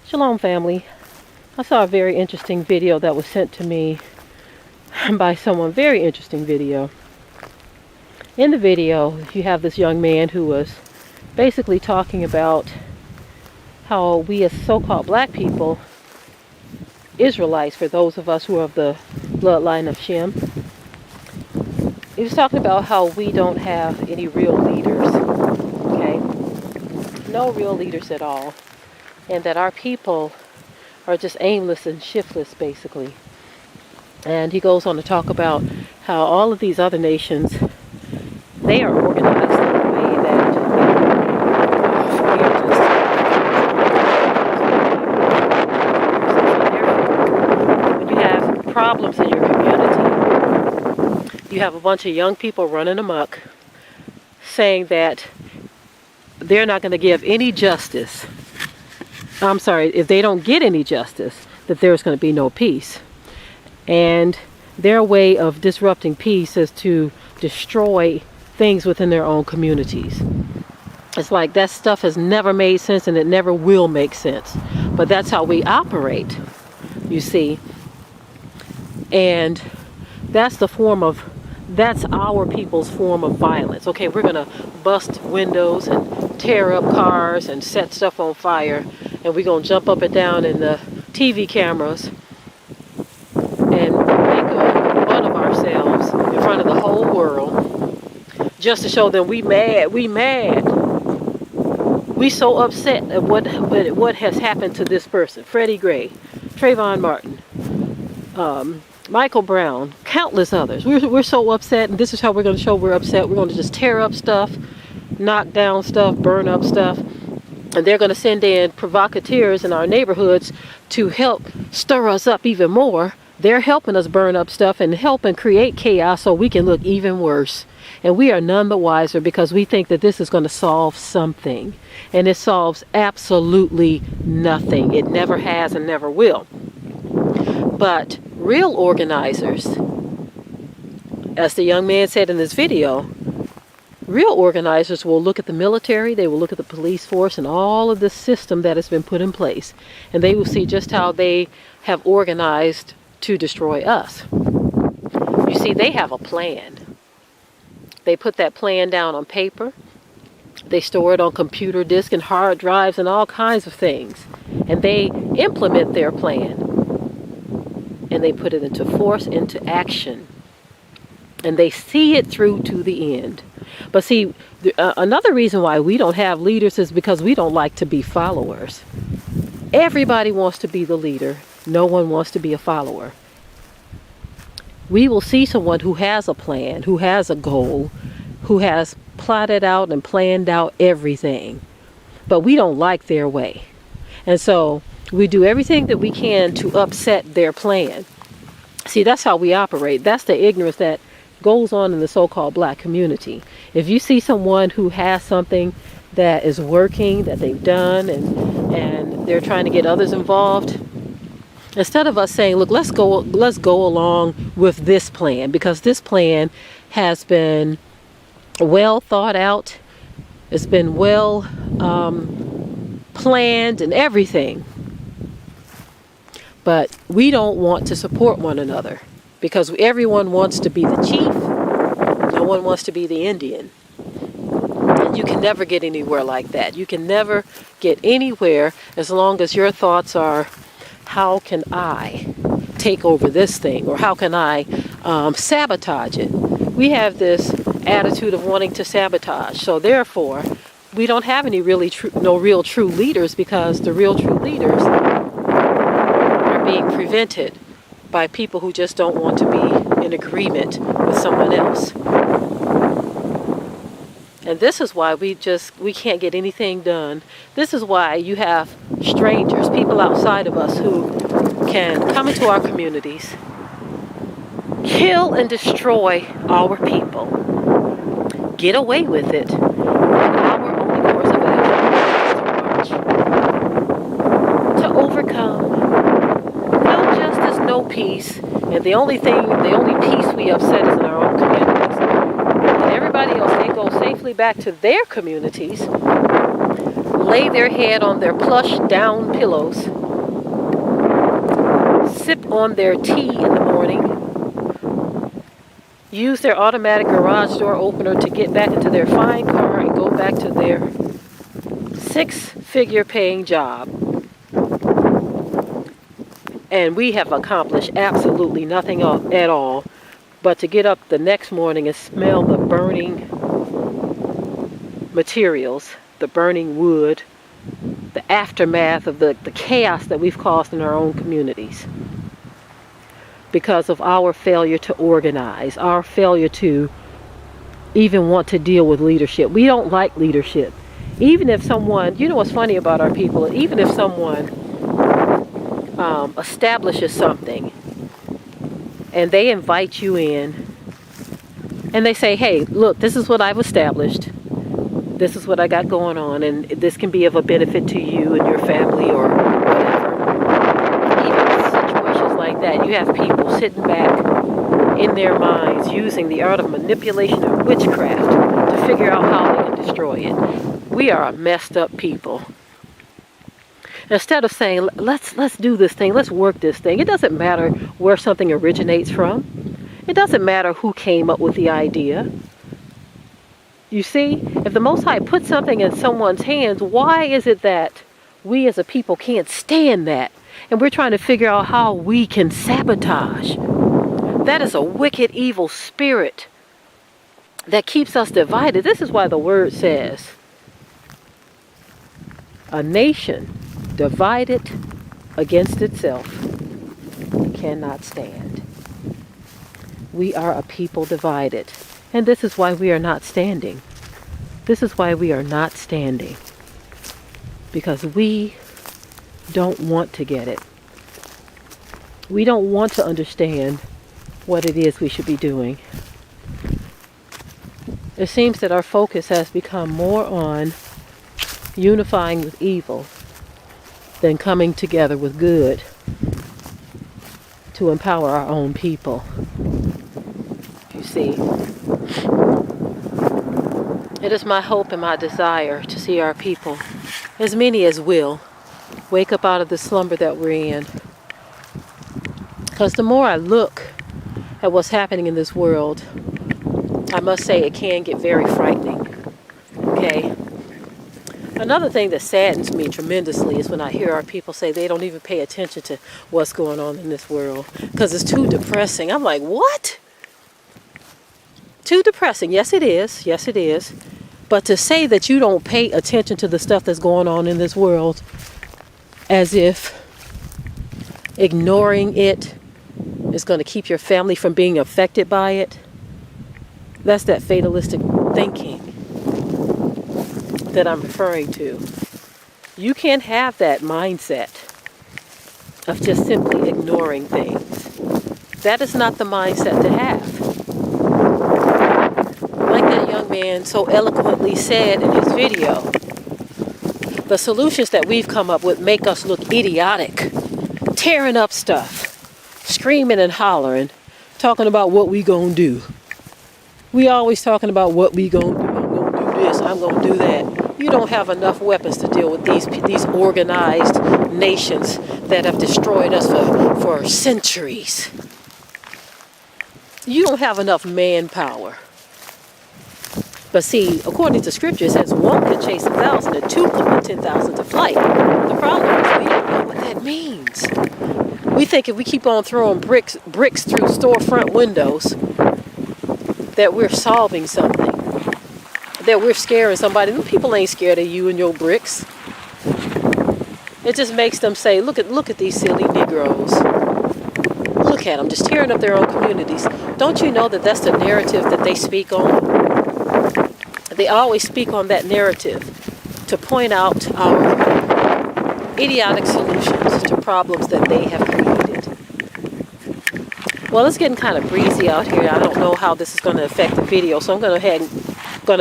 Shalom family. I saw a very interesting video that was sent to me by someone. Very interesting video. In the video, you have this young man who was basically talking about how we as so-called black people, Israelites, for those of us who are of the bloodline of Shem, he was talking about how we don't have any real leaders, okay? No real leaders at all. And that our people are just aimless and shiftless, basically. And he goes on to talk about how all of these other nations, they are organized in a way that when you have problems in your community, you have a bunch of young people running amok, saying that they're not going to give any justice. I'm sorry, if they don't get any justice, that there's going to be no peace. And their way of disrupting peace is to destroy things within their own communities. It's like that stuff has never made sense and it never will make sense. But that's how we operate, you see. And that's our people's form of violence. Okay, we're going to bust windows and tear up cars and set stuff on fire. And we're going to jump up and down in the TV cameras and make a fun of ourselves in front of the whole world just to show them we mad. We so upset at what has happened to this person. Freddie Gray, Trayvon Martin, Michael Brown, countless others. We're so upset, and this is how we're going to show we're upset. We're going to just tear up stuff, knock down stuff, burn up stuff. And they're going to send in provocateurs in our neighborhoods to help stir us up even more. They're helping us burn up stuff and help and create chaos so we can look even worse. And we are none the wiser because we think that this is going to solve something. And it solves absolutely nothing. It never has and never will. But real organizers, as the young man said in this video, real organizers will look at the military, they will look at the police force and all of the system that has been put in place. And they will see just how they have organized to destroy us. You see, they have a plan. They put that plan down on paper. They store it on computer disks and hard drives and all kinds of things. And they implement their plan. And they put it into force, into action. And they see it through to the end. But see, another reason why we don't have leaders is because we don't like to be followers. Everybody wants to be the leader. No one wants to be a follower. We will see someone who has a plan, who has a goal, who has plotted out and planned out everything. But we don't like their way. And so we do everything that we can to upset their plan. See, that's how we operate. That's the ignorance that goes on in the so-called black community. If you see someone who has something that is working, that they've done, and they're trying to get others involved, instead of us saying, look, let's go along with this plan, because this plan has been well thought out, it's been well planned and everything. But we don't want to support one another. Because everyone wants to be the chief, no one wants to be the Indian. And you can never get anywhere like that. You can never get anywhere as long as your thoughts are, how can I take over this thing? Or how can I sabotage it? We have this attitude of wanting to sabotage. So therefore, we don't have any no real true leaders, because the real true leaders are being prevented by people who just don't want to be in agreement with someone else. And this is why we can't get anything done. This is why you have strangers, people outside of us, who can come into our communities, kill and destroy our people, get away with it, and our only course of action is to march, to overcome. No justice, no peace, and the only peace we upset is in our own communities. And everybody else, they go safely back to their communities, lay their head on their plush down pillows, sip on their tea in the morning, use their automatic garage door opener to get back into their fine car and go back to their 6-figure paying job. And we have accomplished absolutely nothing at all but to get up the next morning and smell the burning materials, the burning wood, the aftermath of the chaos that we've caused in our own communities because of our failure to organize, our failure to even want to deal with leadership. We don't like leadership. Even if someone, you know what's funny about our people, even if someone establishes something and they invite you in and they say, hey, look, this is what I've established. This is what I got going on, and this can be of a benefit to you and your family or whatever. Even in situations like that, you have people sitting back in their minds using the art of manipulation and witchcraft to figure out how they can destroy it. We are a messed up people. Instead of saying, let's do this thing, let's work this thing. It doesn't matter where something originates from. It doesn't matter who came up with the idea. You see, if the Most High puts something in someone's hands, why is it that we as a people can't stand that? And we're trying to figure out how we can sabotage. That is a wicked, evil spirit that keeps us divided. This is why the word says, a nation divided against itself cannot stand. We are a people divided. And this is why we are not standing. This is why we are not standing. Because we don't want to get it. We don't want to understand what it is we should be doing. It seems that our focus has become more on unifying with evil than coming together with good to empower our own people. You see, it is my hope and my desire to see our people, as many as will, wake up out of the slumber that we're in. Because the more I look at what's happening in this world, I must say it can get very frightening. Okay? Another thing that saddens me tremendously is when I hear our people say they don't even pay attention to what's going on in this world because it's too depressing. I'm like, what? Too depressing. Yes, it is. Yes, it is. But to say that you don't pay attention to the stuff that's going on in this world as if ignoring it is going to keep your family from being affected by it, that's that fatalistic thinking that I'm referring to. You can't have that mindset of just simply ignoring things. That is not the mindset to have. Like that young man so eloquently said in his video, the solutions that we've come up with make us look idiotic, tearing up stuff, screaming and hollering, talking about what we gonna do. We always talking about what we gonna do. I'm gonna do this, I'm gonna do that. You don't have enough weapons to deal with these organized nations that have destroyed us for centuries. You don't have enough manpower. But see, according to scripture, it says one could chase 1,000 and two could put 10,000 to flight. The problem is we don't know what that means. We think if we keep on throwing bricks through storefront windows that we're solving something, that we're scaring somebody. Them people ain't scared of you and your bricks. It just makes them say, look at these silly Negroes. Look at them, just tearing up their own communities. Don't you know that that's the narrative that they speak on? They always speak on that narrative to point out our idiotic solutions to problems that they have created. Well, it's getting kind of breezy out here. I don't know how this is going to affect the video, so I'm going to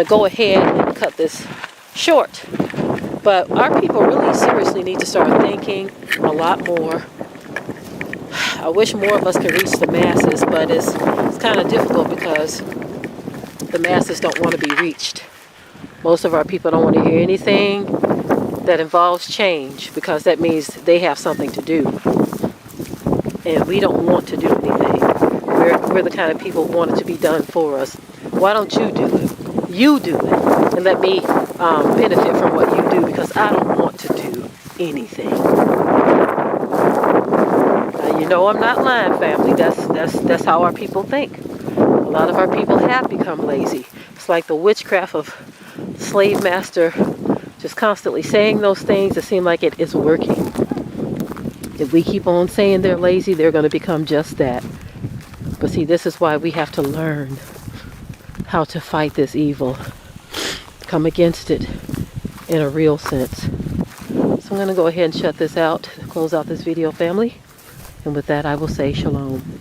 go ahead and cut this short. But our people really seriously need to start thinking a lot more. I wish more of us could reach the masses, but it's kind of difficult because the masses don't want to be reached. Most of our people don't want to hear anything that involves change because that means they have something to do. and we don't want to do anything. We're the kind of people who want it to be done for us. Why don't you do it? You do it, and let me benefit from what you do, because I don't want to do anything. You know I'm not lying, family. That's how our people think. A lot of our people have become lazy. It's like the witchcraft of slave master just constantly saying those things that seem like it is working. If we keep on saying they're lazy, they're going to become just that. But see, this is why we have to learn how to fight this evil. Come against it in a real sense. So I'm going to go ahead and shut this out, close out this video, family. And with that, I will say shalom.